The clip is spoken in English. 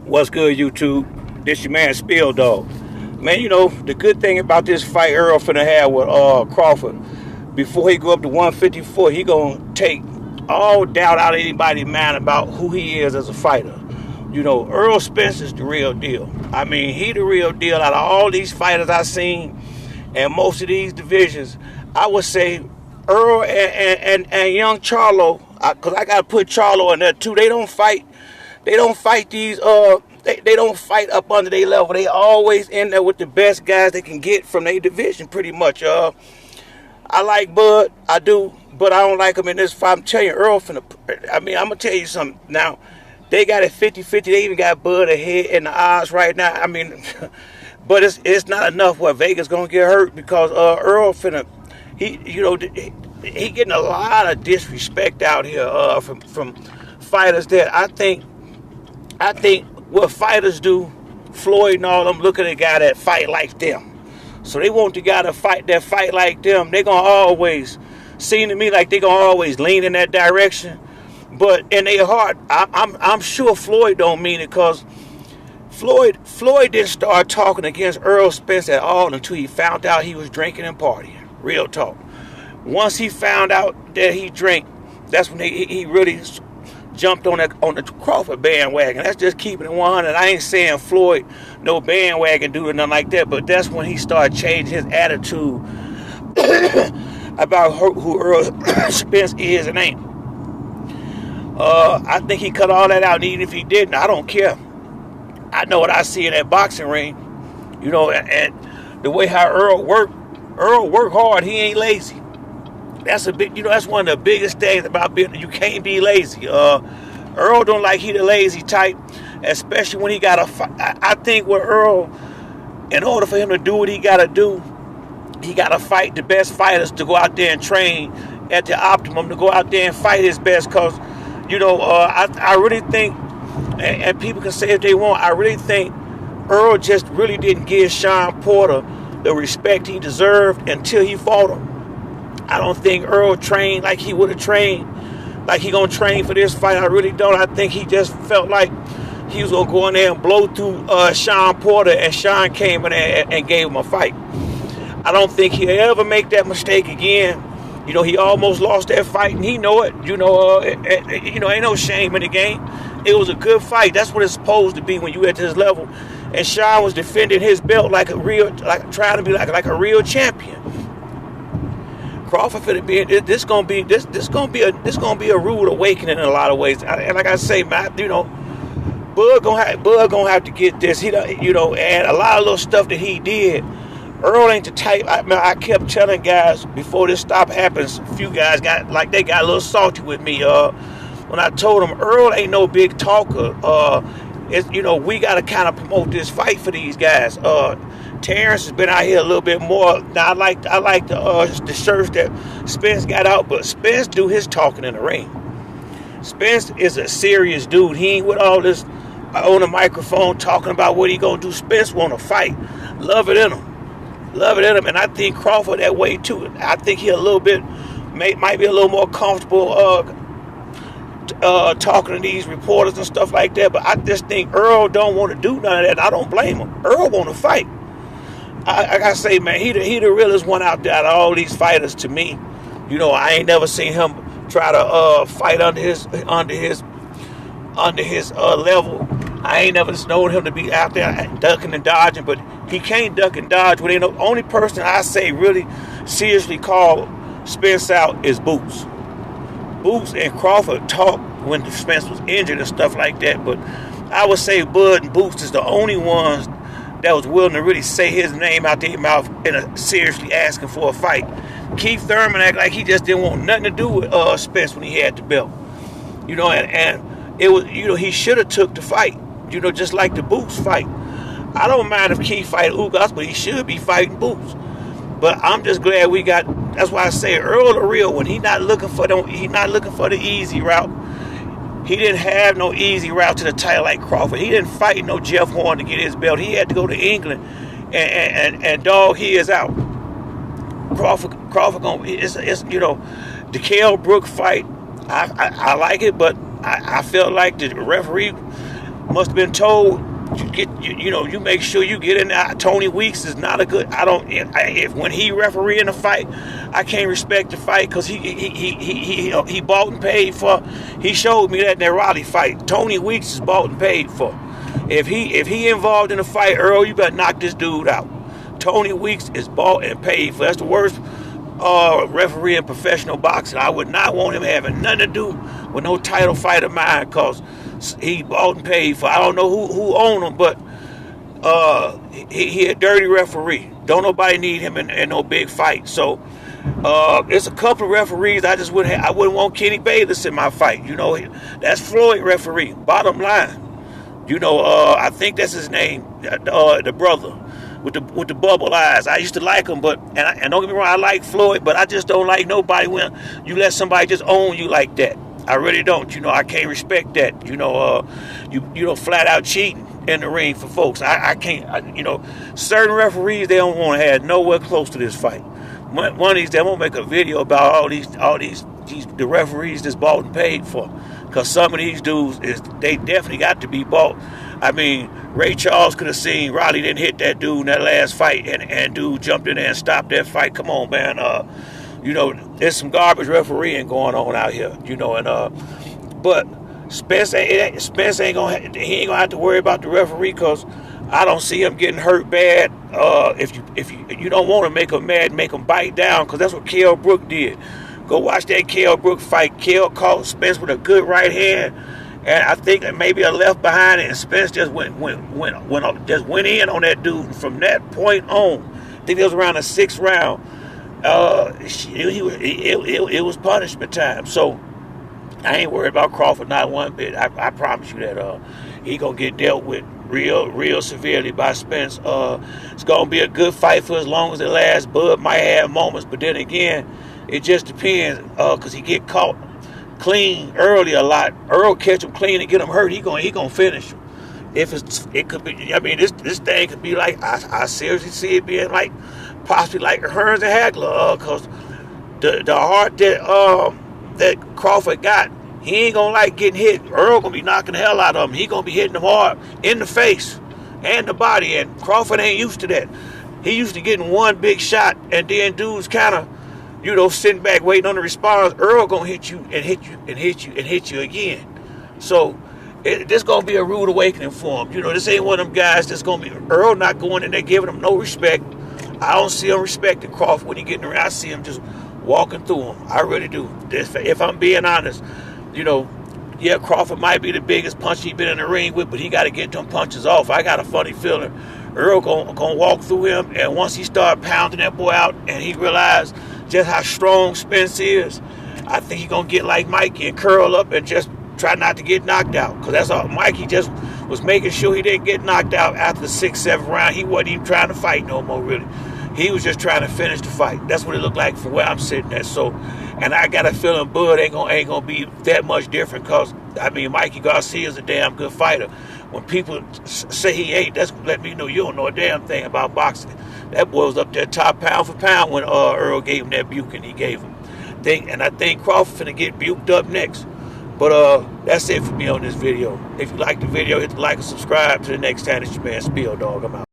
What's good, YouTube? This your man Spill Dog. Man, you know, the good thing about this fight Errol finna have with Crawford, before he go up to 154, he gonna take all doubt out of anybody's mind about who he is as a fighter. You know, Errol Spence is the real deal. I mean, he the real deal out of all these fighters I seen and most of these divisions. I would say Earl and young Charlo, because I gotta put Charlo in there too. They don't fight. They don't fight these. They don't fight up under their level. They always in there with the best guys they can get from their division, pretty much. I like Bud, I do, but I don't like him in this fight. I'm telling you, Earl finna. I mean, I'm gonna tell you something now. They got it 50-50. They even got Bud ahead in the odds right now. I mean, but it's not enough where Vegas gonna get hurt because Earl finna. He getting a lot of disrespect out here from fighters that I think what fighters do, Floyd and all them look at a guy that fight like them. So they want the guy to fight that fight like them. They gonna always seem to me like they gonna always lean in that direction. But in their heart, I'm sure Floyd don't mean it, because Floyd didn't start talking against Errol Spence at all until he found out he was drinking and partying. Real talk. Once he found out that he drank, that's when he really jumped on the Crawford bandwagon. That's just keeping it 100. I ain't saying Floyd no bandwagon dude or nothing like that, but that's when he started changing his attitude about who Errol Spence is and ain't. I think he cut all that out, and even if he didn't, I don't care. I know what I see in that boxing ring, you know, and the way how Earl work hard. He ain't lazy. That's that's one of the biggest things about being. You can't be lazy. Earl don't like he the lazy type, especially when he got a fight. I think with Earl, in order for him to do what he got to do, he got to fight the best fighters to go out there and train at the optimum, to go out there and fight his best. Because, I really think, and people can say if they want, I really think Earl just really didn't give Sean Porter the respect he deserved until he fought him. I don't think Earl trained like he would have trained, like he gonna train for this fight. I really don't. I think he just felt like he was gonna go in there and blow through Sean Porter, and Sean came in there and gave him a fight. I don't think he'll ever make that mistake again. You know, he almost lost that fight, and he know it. Ain't no shame in the game. It was a good fight. That's what it's supposed to be when you at this level. And Sean was defending his belt like trying to be like a real champion. Crawford finna be this gonna be a rude awakening in a lot of ways. And like I say, man, Bud gonna have to get this. And a lot of little stuff that he did. Earl ain't the type. I kept telling guys before this stop happens. A few guys got a little salty with me. When I told them Earl ain't no big talker. We got to kind of promote this fight for these guys. Terrence has been out here a little bit more. Now I like the shirts that Spence got out, but Spence do his talking in the ring. Spence is a serious dude. He ain't with all this on the microphone talking about what he gonna do. Spence want to fight. Love it in him, and I think Crawford that way too. I think he a little bit might be a little more comfortable talking to these reporters and stuff like that. But I just think Earl don't want to do none of that. And I don't blame him. Earl want to fight. I gotta say, man, he the realest one out there out of all these fighters to me. I ain't never seen him try to fight under his level. I ain't never known him to be out there ducking and dodging, but he can't duck and dodge. The only person I say really seriously called Spence out is Boots. Boots and Crawford talked when Spence was injured and stuff like that, but I would say Bud and Boots is the only ones that was willing to really say his name out their mouth and seriously asking for a fight. Keith Thurman acted like he just didn't want nothing to do with Spence when he had the belt. And it was, he should have took the fight, just like the Boots fight. I don't mind if Keith fight Ugas, but he should be fighting Boots. But I'm just glad we got. That's why I say Earl the real one. He's not looking for the easy route. He didn't have no easy route to the title like Crawford. He didn't fight no Jeff Horn to get his belt. He had to go to England and dog his out. Crawford the Kell Brook fight. I like it, but I felt like the referee must have been told, you make sure you get in there. Tony Weeks is not a good. If when he referee in a fight, I can't respect the fight because he bought and paid for. He showed me that in that Raleigh fight. Tony Weeks is bought and paid for. If he involved in a fight, Earl, you better knock this dude out. Tony Weeks is bought and paid for. That's the worst referee in professional boxing. I would not want him having nothing to do with no title fight of mine because he bought and paid for. I don't know who owned him, but he a dirty referee. Don't nobody need him in no big fight. So it's a couple of referees I wouldn't want Kenny Bayless in my fight. That's Floyd referee. Bottom line. I think that's his name. The brother with the bubble eyes. I used to like him, and don't get me wrong, I like Floyd, but I just don't like nobody when you let somebody just own you like that. I really don't. I can't respect that. You flat out cheating in the ring for folks. I can't. Certain referees they don't want to have nowhere close to this fight. One of these, they won't make a video about all these the referees that's bought and paid for. Because some of these dudes, they definitely got to be bought. I mean, Ray Charles could have seen Riley didn't hit that dude in that last fight, and dude jumped in there and stopped that fight. Come on, man. There's some garbage refereeing going on out here. But Spence ain't gonna have to worry about the referee because I don't see him getting hurt bad. If you don't want to make him mad, make him bite down, because that's what Kell Brook did. Go watch that Kell Brook fight. Kell caught Spence with a good right hand, and I think that maybe a left behind it, and Spence just went in on that dude. From that point on, I think it was around the 6th round. It was punishment time. So I ain't worried about Crawford not one bit. I promise you that he gonna get dealt with real severely by Spence. It's gonna be a good fight for as long as it lasts. Bud might have moments, but then again, it just depends, because he get caught clean early a lot. Earl catch him clean and get him hurt, he gonna finish him. It could be. I mean, this thing could be like, I seriously see it being like possibly like Hearns and Hagler, because the heart that Crawford got, he ain't gonna like getting hit. Earl gonna be knocking the hell out of him. He gonna be hitting him hard in the face and the body, and Crawford ain't used to that. He used to getting one big shot, and then dudes kind of, sitting back waiting on the response. Earl gonna hit you and hit you and hit you and hit you again. So this gonna be a rude awakening for him. This ain't one of them guys that's gonna be Earl not going in there giving him no respect. I don't see him respecting Crawford when he getting around. I see him just walking through him. I really do. If I'm being honest, yeah, Crawford might be the biggest punch he's been in the ring with, but he got to get them punches off. I got a funny feeling Earl gonna walk through him, and once he start pounding that boy out, and he realized just how strong Spence is, I think he's gonna get like Mikey and curl up and just try not to get knocked out. Because that's all. Mikey just was making sure he didn't get knocked out after the 6th, 7th round. He wasn't even trying to fight no more, really. He was just trying to finish the fight. That's what it looked like from where I'm sitting at. So, and I got a feeling Bud ain't gonna be that much different, because Mikey Garcia is a damn good fighter. When people say he ain't, that's let me know you don't know a damn thing about boxing. That boy was up there top pound for pound when Earl gave him that buking he gave him. I think Crawford finna get buked up next. But that's it for me on this video. If you like the video, hit the like and subscribe. To the next time, it's your man Spill Dog. I'm out.